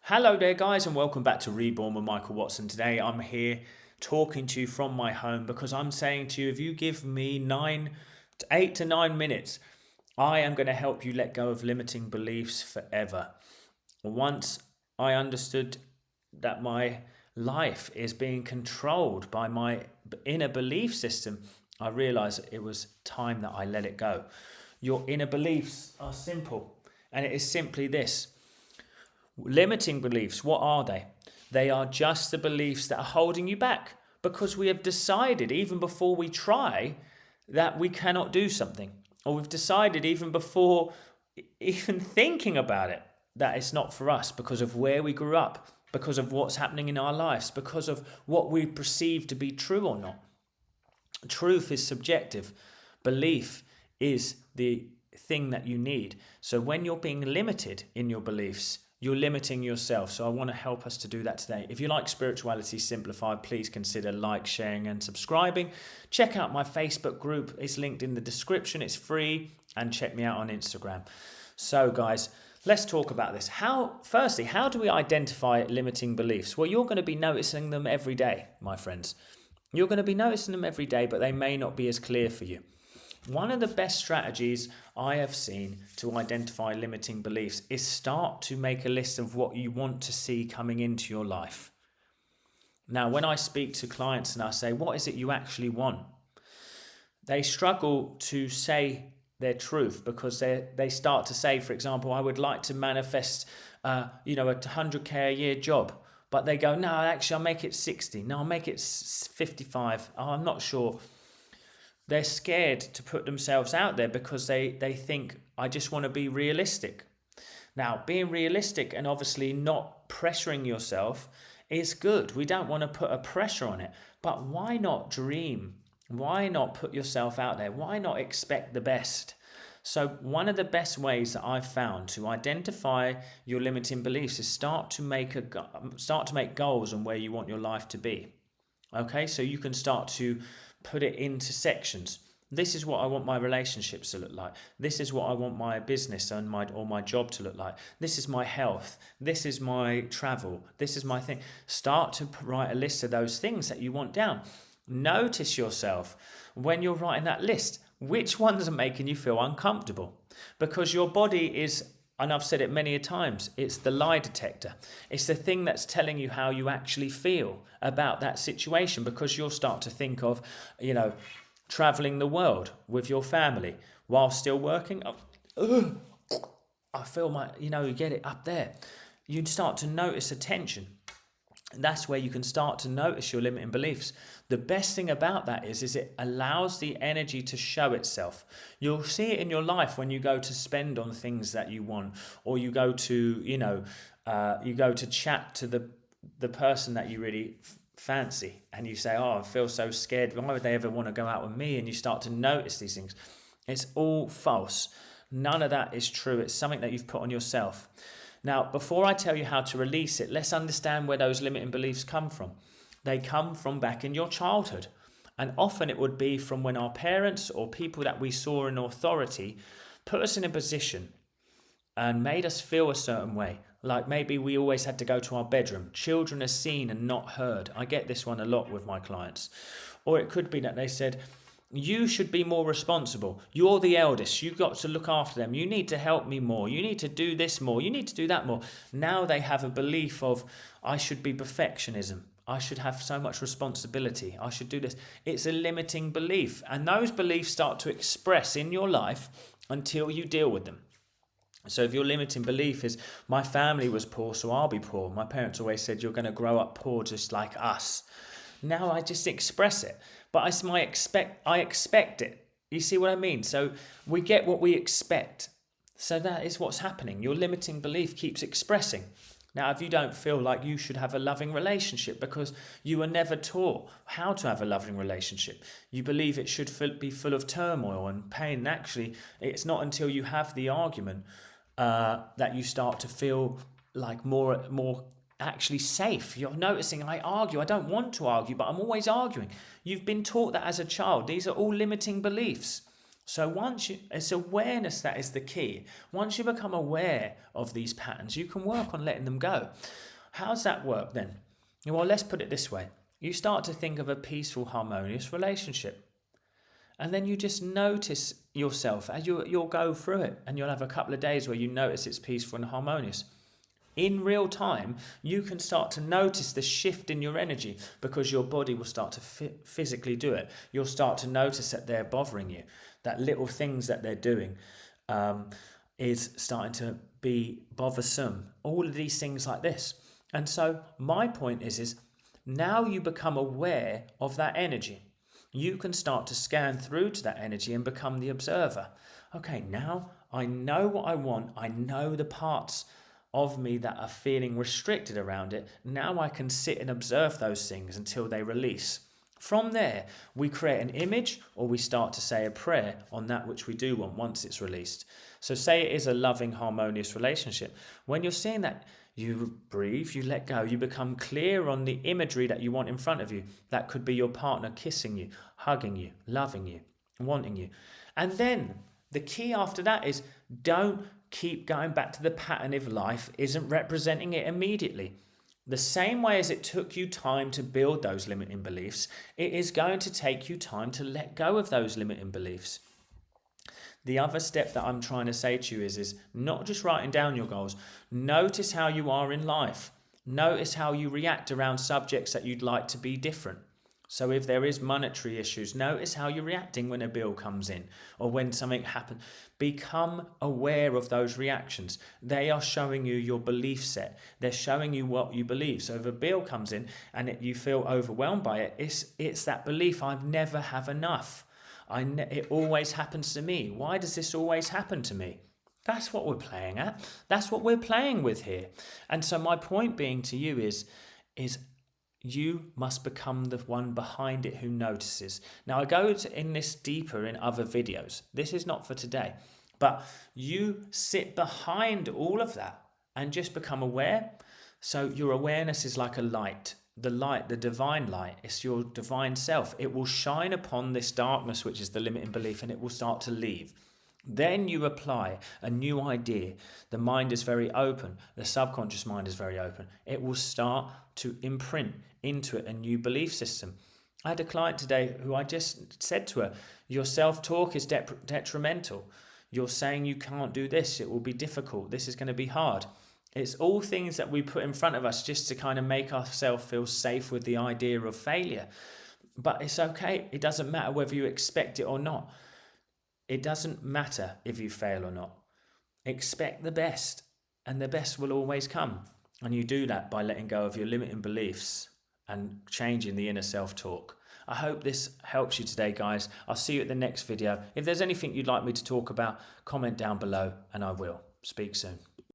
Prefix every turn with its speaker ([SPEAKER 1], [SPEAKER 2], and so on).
[SPEAKER 1] Hello there, guys, and welcome back to Reborn with Michael Watson. Today I'm here talking to you from my home because I'm saying to you, if you give me 8 to 9 minutes, I am going to help you let go of limiting beliefs forever. Once I understood that my life is being controlled by my inner belief system, I realized it was time that I let it go. Your inner beliefs are simple, and it is simply this. Limiting beliefs, what are they? They are just the beliefs that are holding you back because we have decided, even before we try, that we cannot do something. Or we've decided, even before even thinking about it, that it's not for us because of where we grew up, because of what's happening in our lives, because of what we perceive to be true or not. Truth is subjective. Belief is the thing that you need. So when you're being limited in your beliefs, you're limiting yourself. So I want to help us to do that today. If you like Spirituality Simplified, please consider sharing and subscribing. Check out my Facebook group. It's linked in the description. It's free. And check me out on Instagram. So guys, let's talk about this. Firstly, how do we identify limiting beliefs? Well, you're going to be noticing them every day, my friends. You're going to be noticing them every day, but they may not be as clear for you. One of the best strategies I have seen to identify limiting beliefs is start to make a list of what you want to see coming into your life. Now, when I speak to clients and I say, what is it you actually want? They struggle to say their truth because they start to say, for example, I would like to manifest, a 100K a year job. But they go, no, actually, I'll make it 60. No, I'll make it 55. Oh, I'm not sure. They're scared to put themselves out there because they think, I just want to be realistic. Now, being realistic and obviously not pressuring yourself is good. We don't want to put a pressure on it. But why not dream? Why not put yourself out there? Why not expect the best? So one of the best ways that I've found to identify your limiting beliefs is start to make goals on where you want your life to be. Okay, so you can start to put it into sections. This is what I want my relationships to look like. This is what I want my business and my job to look like. This is my health. This is my travel. This is my thing. Start to write a list of those things that you want down. Notice yourself when you're writing that list. Which ones are making you feel uncomfortable? Because your body is, and I've said it many a times, it's the lie detector. It's the thing that's telling you how you actually feel about that situation, because you'll start to think of, traveling the world with your family while still working. I feel you get it up there. You'd start to notice a tension. And that's where you can start to notice your limiting beliefs. The best thing about that is it allows the energy to show itself. You'll see it in your life when you go to spend on things that you want, or you go to, you go to chat to the person that you really fancy, and you say, oh, I feel so scared. Why would they ever want to go out with me? And you start to notice these things. It's all false. None of that is true. It's something that you've put on yourself. Now, before I tell you how to release it, let's understand where those limiting beliefs come from. They come from back in your childhood. And often it would be from when our parents or people that we saw in authority put us in a position and made us feel a certain way. Like maybe we always had to go to our bedroom. Children are seen and not heard. I get this one a lot with my clients. Or it could be that they said, you should be more responsible. You're the eldest. You've got to look after them. You need to help me more. You need to do this more. You need to do that more. Now they have a belief of, I should be perfectionism. I should have so much responsibility. I should do this. It's a limiting belief. And those beliefs start to express in your life until you deal with them. So if your limiting belief is, my family was poor, so I'll be poor. My parents always said, you're going to grow up poor just like us. Now I just express it. But I expect it. You see what I mean? So we get what we expect. So that is what's happening. Your limiting belief keeps expressing. Now, if you don't feel like you should have a loving relationship because you were never taught how to have a loving relationship, you believe it should be full of turmoil and pain. And actually, it's not until you have the argument that you start to feel like more actually safe. You're noticing, I argue. I don't want to argue, but I'm always arguing. You've been taught that as a child. These are all limiting beliefs. So it's awareness that is the key. Once you become aware of these patterns, you can work on letting them go. How's that work then? Well, let's put it this way. You start to think of a peaceful, harmonious relationship. And then you just notice yourself as you'll go through it, and you'll have a couple of days where you notice it's peaceful and harmonious. In real time, you can start to notice the shift in your energy because your body will start to physically do it. You'll start to notice that they're bothering you, that little things that they're doing is starting to be bothersome. All of these things like this. And so my point is now you become aware of that energy. You can start to scan through to that energy and become the observer. Okay, now I know what I want. I know the parts of me that are feeling restricted around it. Now I can sit and observe those things until they release. From there, we create an image or we start to say a prayer on that which we do want once it's released. So say it is a loving, harmonious relationship. When you're seeing that, you breathe, you let go, you become clear on the imagery that you want in front of you. That could be your partner kissing you, hugging you, loving you, wanting you. And then the key after that is don't keep going back to the pattern if life isn't representing it immediately. The same way as it took you time to build those limiting beliefs, it is going to take you time to let go of those limiting beliefs. The other step that I'm trying to say to you is not just writing down your goals. Notice how you are in life. Notice how you react around subjects that you'd like to be different. So if there is monetary issues, notice how you're reacting when a bill comes in or when something happens. Become aware of those reactions. They are showing you your belief set. They're showing you what you believe. So if a bill comes in and you feel overwhelmed by it, it's that belief, I never have enough. It always happens to me. Why does this always happen to me? That's what we're playing at. That's what we're playing with here. And so my point being to you is you must become the one behind it who notices. Now, I go in this deeper in other videos. This is not for today. But you sit behind all of that and just become aware. So your awareness is like a light. The light, the divine light, it's your divine self. It will shine upon this darkness, which is the limiting belief, and it will start to leave. Then you apply a new idea. The mind is very open. The subconscious mind is very open. It will start to imprint into it a new belief system. I had a client today who I just said to her, your self-talk is detrimental. You're saying you can't do this. It will be difficult. This is going to be hard. It's all things that we put in front of us just to kind of make ourselves feel safe with the idea of failure. But it's okay. It doesn't matter whether you expect it or not. It doesn't matter if you fail or not. Expect the best, and the best will always come. And you do that by letting go of your limiting beliefs and changing the inner self-talk. I hope this helps you today, guys. I'll see you at the next video. If there's anything you'd like me to talk about, comment down below and I will. Speak soon.